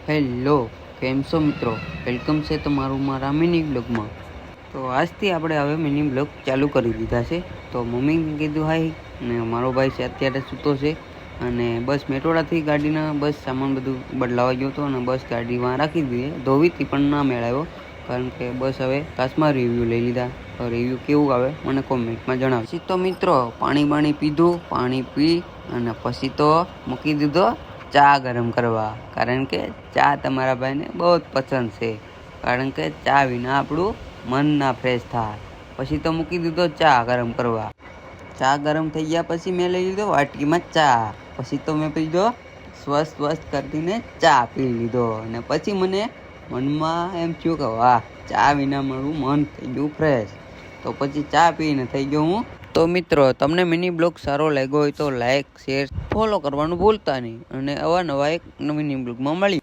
Hello, કેમ છો મિત્રો? વેલકમ છે તમારું મારા મિની બ્લોગમાં. તો આજથી આપણે હવે મિની બ્લોગ ચાલુ કરી દીધા છે. તો મમ્મીને કીધું હાય ને મારો ભાઈ છે અત્યારે સૂતો છે. અને બસ મેટોડાથી ગાડીના બસ સામાન બધું બદલાવા ગયો હતો અને બસ ગાડીમાં રાખી દીધી. ધોવીથી પણ ના મેળવ્યો કારણ કે બસ હવે કાચમાં રિવ્યૂ લઈ લીધા. તો રિવ્યૂ કેવું આવે મને કોમેન્ટમાં જણાવો. પછી તો મિત્રો પાણી પીધું, પાણી પી અને પછી તો મૂકી દીધો ચા ગરમ કરવા. કારણ કે ચા તમારા ભાઈને બહુ જ પસંદ છે. કારણ કે ચા વિના આપણું મન ના ફ્રેશ થાય. પછી તો મૂકી દીધો ચા ગરમ કરવા. ચા ગરમ થઈ ગયા પછી મેં લઈ લીધો વાટકીમાં ચા. પછી તો મેં પીધો સ્વસ્થ કરીને ચા પી લીધો. અને પછી મને મનમાં એમ થયું કે વાહ, ચા વિના મારું મન થઈ ગયું ફ્રેશ. તો પછી ચા પીને થઈ ગયો હું. તો મિત્રો તમને મિની બ્લોગ સારો લાગ્યો હોય તો લાઈક, શેર, ફોલો કરવાનું ભૂલતા નહીં. અને અવાનવા એક મિની બ્લોગમાં મળી.